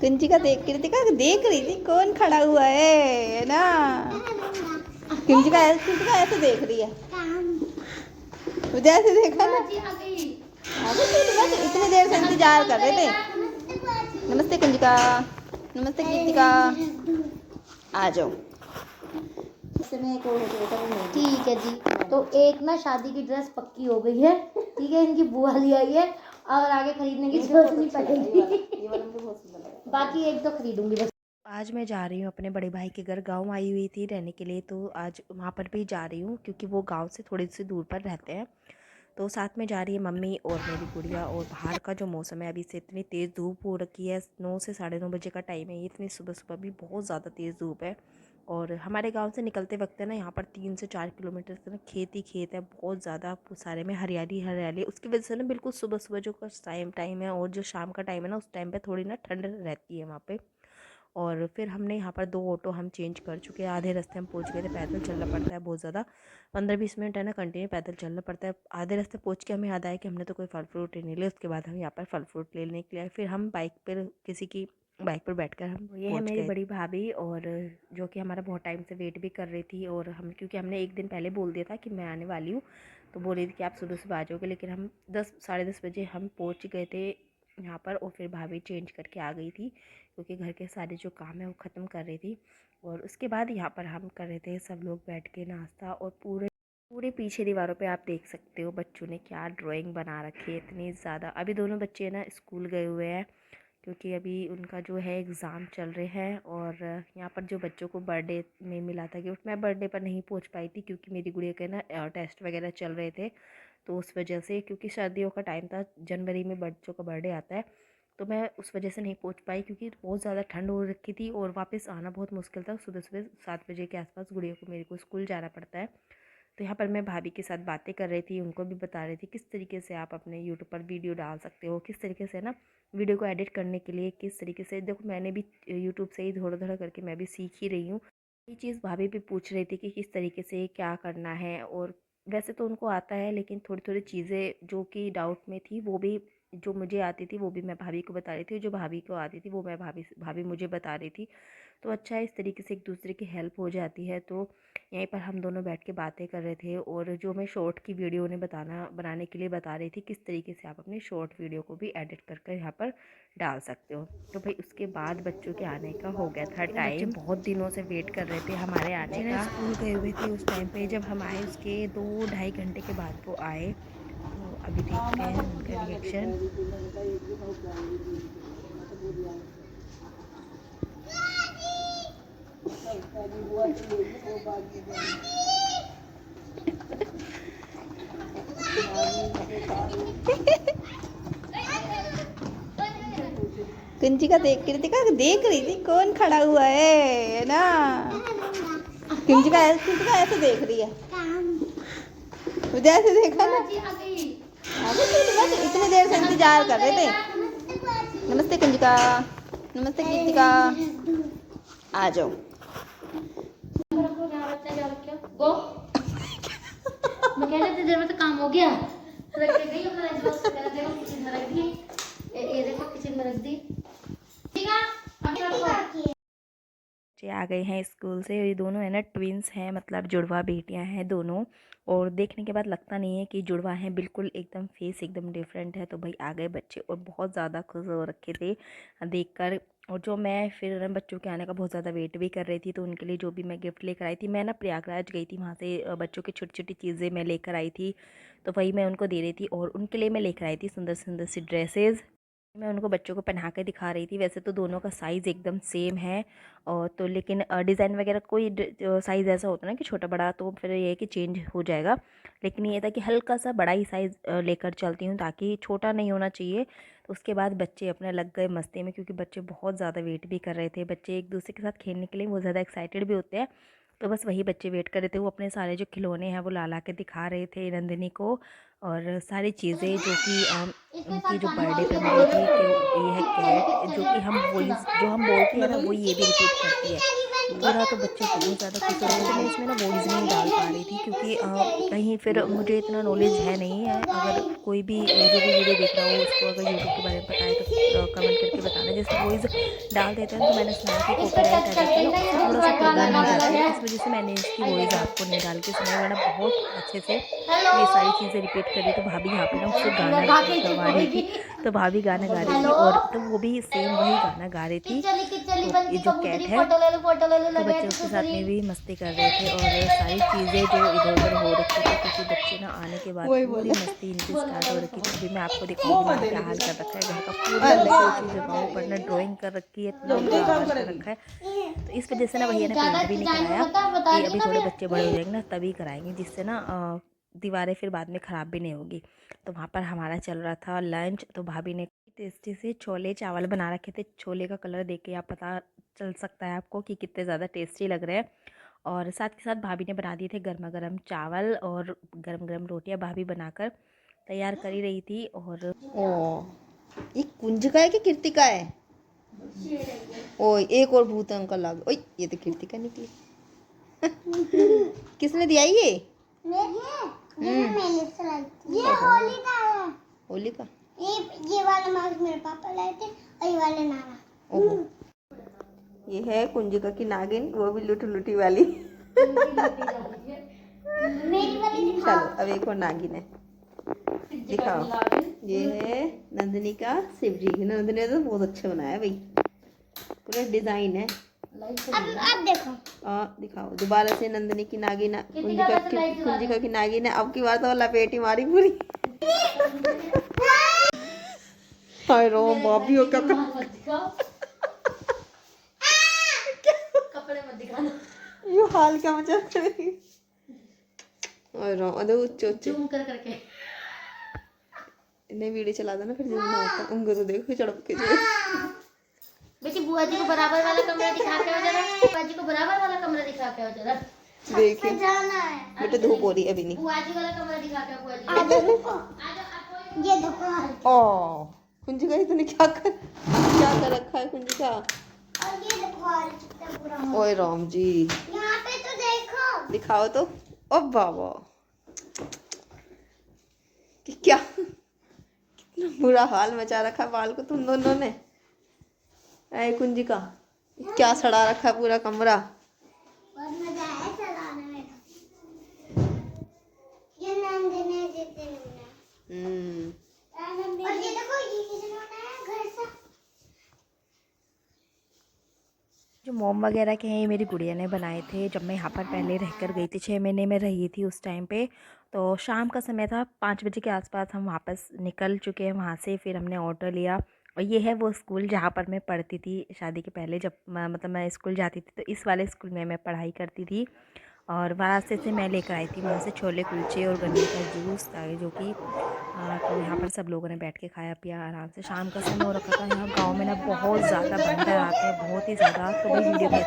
कुंचिका कृतिका देख रही थी कौन खड़ा हुआ है ना। कुंचिका ऐसे देख रही है, मुझे ऐसे देखा ना। बस इतनी देर से इंतजार कर रहे थे। नमस्ते कुंजिका, नमस्ते कृतिका, आ जाओ। ठीक है जी, तो एक ना शादी की ड्रेस पक्की हो गई है। ठीक है, इनकी बुआ ले आई है और आगे खरीदने की जरूरत नहीं पड़ेगी। बाकी एक तो खरीदूंगी बस। आज मैं जा रही हूँ अपने बड़े भाई के घर, गांव आई हुई थी रहने के लिए, तो आज वहाँ पर भी जा रही हूँ क्योंकि वो गांव से थोड़ी सी दूर पर रहते हैं। तो साथ में जा रही है मम्मी और मेरी गुड़िया। और बाहर का जो मौसम है अभी से इतनी तेज़ धूप हो रखी है, 9 से 9:30 बजे का टाइम है, इतनी सुबह सुबह भी बहुत ज़्यादा तेज़ धूप है। और हमारे गांव से निकलते वक्त है ना, यहाँ पर 3 से 4 किलोमीटर से ना खेत ही खेत है, बहुत ज़्यादा सारे में हरियाली हरियाली। उसकी वजह से ना बिल्कुल सुबह सुबह जो टाइम है और जो शाम का टाइम है ना, उस टाइम पर थोड़ी ना ठंड रहती है वहाँ पर। और फिर हमने यहाँ पर 2 ऑटो हम चेंज कर चुके हैं, आधे रास्ते हम पहुँच गए थे। पैदल चलना पड़ता है बहुत ज़्यादा, 15-20 मिनट है ना कंटिन्यू पैदल चलना पड़ता है। आधे रास्ते पहुँच के हमें याद आया कि हमने तो कोई फल फ्रूट ही नहीं लिया। उसके बाद हम यहाँ पर फल फ्रूट लेने के लिए, फिर हम बाइक पर किसी की बाइक पर बैठकर हम ये है मेरी बड़ी भाभी, और जो कि हमारा बहुत टाइम से वेट भी कर रही थी। और हम क्योंकि हमने एक दिन पहले बोल दिया था कि मैं आने वाली हूँ, तो बोल रही थी कि आप सुबह सुबह आ जाओगे, लेकिन हम 10 साढ़े 10 बजे हम पहुँच गए थे यहाँ पर। और फिर भाभी चेंज करके आ गई थी क्योंकि घर के सारे जो काम है वो ख़त्म कर रही थी। और उसके बाद यहाँ पर हम कर रहे थे सब लोग बैठ के नाश्ता। और पूरे पूरे पीछे दीवारों पे आप देख सकते हो बच्चों ने क्या ड्राइंग बना रखी है, इतनी ज़्यादा। अभी दोनों बच्चे ना स्कूल गए हुए हैं क्योंकि अभी उनका जो है एग्ज़ाम चल रहे हैं। और यहाँ पर जो बच्चों को बर्थडे में मिला था गिफ्ट, मैं बर्थडे पर नहीं पहुँच पाई थी क्योंकि मेरी गुड़िया के ना टेस्ट वगैरह चल रहे थे, तो उस वजह से, क्योंकि सर्दियों का टाइम था, जनवरी में बच्चों का बर्थडे आता है, तो मैं उस वजह से नहीं पहुंच पाई क्योंकि बहुत ज़्यादा ठंड हो रखी थी और वापस आना बहुत मुश्किल था। सुबह सुबह 7 बजे के आसपास गुड़िया को मेरे को स्कूल जाना पड़ता है। तो यहाँ पर मैं भाभी के साथ बातें कर रही थी, उनको भी बता रही थी किस तरीके से आप अपने यूट्यूब पर वीडियो डाल सकते हो, किस तरीके से ना वीडियो को एडिट करने के लिए, किस तरीके से। देखो मैंने भी यूट्यूब से ही थोड़ा थोड़ा करके मैं भी सीख ही रही हूँ। ये चीज़ भाभी भी पूछ रही थी कि किस तरीके से क्या करना है। और वैसे तो उनको आता है, लेकिन थोड़ी थोड़ी चीज़ें जो कि डाउट में थी वो भी, जो मुझे आती थी वो भी मैं भाभी को बता रही थी, जो भाभी को आती थी वो मैं भाभी मुझे बता रही थी। तो अच्छा है, इस तरीके से एक दूसरे की हेल्प हो जाती है। तो यहीं पर हम दोनों बैठ के बातें कर रहे थे। और जो मैं शॉर्ट की वीडियो उन्हें बनाने के लिए बता रही थी किस तरीके से आप अपनी शॉर्ट वीडियो को भी एडिट कर यहाँ पर डाल सकते हो। तो भाई उसके बाद बच्चों के आने का हो गया था टाइम, बहुत दिनों से वेट कर रहे थे हमारे आने का। स्कूल गए हुए थे उस टाइम पे, जब हम आए उसके 2-2.5 घंटे के बाद वो आए। तो अभी देखते हैं उनका रिएक्शन। कुंचिका कृतिका देख रही थी कौन खड़ा हुआ है ना। कुंचिका ऐसे देख रही है, मुझे ऐसे देखा ना। बस इतनी देर से इंतजार कर रहे थे। नमस्ते कुंजिका, नमस्ते कृतिका, आ जाओ। मैं कह रही थी देर में तो काम हो गया। रख के गई अपना लंच बॉक्स वगैरह, देखो किचन में रख दी। ये देखो किचन में रख दी। ठीक है, अब रखो। बच्चे आ गए हैं स्कूल से। ये दोनों है ना ट्विंस हैं, मतलब जुड़वा बेटियां हैं दोनों। और देखने के बाद लगता नहीं है कि जुड़वा हैं, बिल्कुल एकदम फेस एकदम डिफरेंट है। तो भाई आ गए बच्चे और बहुत ज़्यादा खुश हो रखे थे देखकर। और जो मैं फिर ना बच्चों के आने का बहुत ज़्यादा वेट भी कर रही थी, तो उनके लिए जो भी मैं गिफ्ट लेकर आई थी, मैं ना प्रयागराज गई थी, वहाँ से बच्चों की छोटी छोटी चीज़ें मैं लेकर आई थी, तो वही मैं उनको दे रही थी। और उनके लिए मैं लेकर आई थी सुंदर सुंदर सी ड्रेसेस, मैं उनको बच्चों को पहना के दिखा रही थी। वैसे तो दोनों का साइज़ एकदम सेम है, और तो लेकिन डिज़ाइन वगैरह कोई साइज़ ऐसा होता है ना कि छोटा बड़ा, तो फिर ये है कि चेंज हो जाएगा। लेकिन ये था कि हल्का सा बड़ा ही साइज़ लेकर चलती हूँ ताकि छोटा नहीं होना चाहिए। तो उसके बाद बच्चे अपने लग गए मस्ती में, क्योंकि बच्चे बहुत ज़्यादा वेट भी कर रहे थे। बच्चे एक दूसरे के साथ खेलने के लिए बहुत ज़्यादा एक्साइटेड भी होते हैं, तो बस वही बच्चे वेट कर रहे थे। वो अपने सारे जो खिलौने हैं वो ला ला के दिखा रहे थे नंदिनी को, और सारी चीज़ें जो कि उनकी जो बर्थडे पे मिली थी, कि ये है कैट, जो कि हम वॉइस जो हम बोलते हैं ना वो ये भी रिपीट करती है। पूरा तो बच्चे बहुत ज़्यादा खुश हो रहे थे। मैं इसमें ना वॉइस नहीं डाल पा रही थी क्योंकि कहीं फिर मुझे इतना नॉलेज है नहीं है। अगर कोई भी जो भी वीडियो देख रहा हो उसको अगर यूट्यूब के बारे में पता है तो कमेंट करके बताना। जैसे वॉइस डाल देते हैं तो मैंने सुना है कि कॉपीराइट आ जाता है ना, उससे थोड़ा सा प्रॉब्लम हो जाती है। इस वजह से मैंने इसकी वॉइस आपको नहीं डाल के सुनाई, वरना बहुत अच्छे से ये सारी चीज़ें रिपीट कर रही। तो भाभी यहाँ पे ना उससे गाना गवा रही थी, तो भाभी गाना गा रही थी और तो वो भी सेम वही गाना गा रही थी। तो ये जो कैट है तो बच्चे उसके साथ में भी मस्ती कर रहे थे और सारी चीज़ें जो इधर उधर हो रखी थी क्योंकि बच्चे ना आने के बाद पूरी मस्ती इनकी स्टार्ट हो रखी थी। अभी मैं आपको दिखाऊंगी मैंने क्या हाल कर रखा है घर का। पूरा कोई जगहों पर ना ड्राइंग कर रखी है, इतना बुरा हाल कर रखा है। तो इस वजह से ना भैया ने पेंट भी नहीं कराया कि अभी थोड़े बच्चे बड़े हो जाएंगे ना तभी कराएंगे, जिससे ना दीवारें फिर बाद में ख़राब भी नहीं होगी। तो वहाँ पर हमारा चल रहा था लंच। तो भाभी ने टेस्टी से छोले चावल बना रखे थे। छोले का कलर देख के आप पता चल सकता है आपको कि कितने ज़्यादा टेस्टी लग रहे हैं। और साथ के साथ भाभी ने बना दिए थे गर्मा गर्म चावल और गर्म गर्म रोटियां भाभी बनाकर तैयार कर ही रही थी। और ओ ये कुंज का है कि कृतिका है? ओ एक और भूत अंकल आ गए। ओए ये तो कृतिका निकली। किसने दिया ये? मैंने चलाई थी। ये होली का है। होली का? ये वाला मास्क मेरे पापा लाए थे और ये वाले नाना। ओहो ये है कुंजिका की नागिन, वो भी लुटी वाली। मेरी वाली दिखाओ। चलो अब एक और नागिन है, दिखाओ। ये है नंदिनी का शिव जी। नंदिनी ने तो बहुत अच्छा बनाया है भाई, पूरा डिजाइन है। अब देखो। दिखाओ दोबारा से नंदिनी की नागिन, कुंजिका की नागिन है। अब की बार तो लपेटी मारी पूरी। हाय रो भाभी हो क्या कपड़े मत दिखाना। ये हाल क्या मचा रही। और रो अदे उच्च जूम कर करके इन्हें वीडियो चला देना फिर जूम ना होता। उनको तो देखो चढ़प के जो बेटी बुआ जी को बराबर वाला कमरा दिखा के हो जरा। बुआ जी को बराबर वाला कमरा दिखा के हो जरा। देखिए जाना है। बेटे धूप हो रही है अभी नहीं। बुआ जी वाला कमरा दिखा के बुआ जी। आ जाओ देखो। ये देखो। ओ कुंजिका इतने क्या कर रखा है कुंजिका। और ये देखो कितना बुरा। ओए राम जी यहाँ पे तो देखो। दिखाओ तो। ओ बाबा कि क्या कितना बुरा हाल मचा रखा है बाल को तुम दोनों ने। ऐ कुंजिका क्या सड़ा रखा है पूरा कमरा। बहुत मजा आया चलाने में। ये नंदने देते हैं। और ये देखो ये किसने बनाया घर सा। जो मोम वगैरह के हैं ये मेरी गुड़िया ने बनाए थे जब मैं यहाँ पर पहले रहकर गई थी। 6 महीने में रही थी उस टाइम पे। तो शाम का समय था, 5 बजे के आसपास हम वापस निकल चुके हैं वहाँ से। फिर हमने ऑटो लिया और ये है वो स्कूल जहाँ पर मैं पढ़ती थी शादी के पहले। जब मतलब मैं स्कूल जाती थी तो इस वाले स्कूल में मैं पढ़ाई करती थी। और वाराणसी से मैं लेकर आई थी वहाँ से छोले कुलचे और गन्ने का जूस जो कि तो यहाँ पर सब लोगों ने बैठ के खाया पिया आराम से। शाम का समय हो रखा था। यहाँ गांव में ना बहुत ज़्यादा बंदर आते हैं, बहुत ही ज़्यादा। तो भाई वीडियो में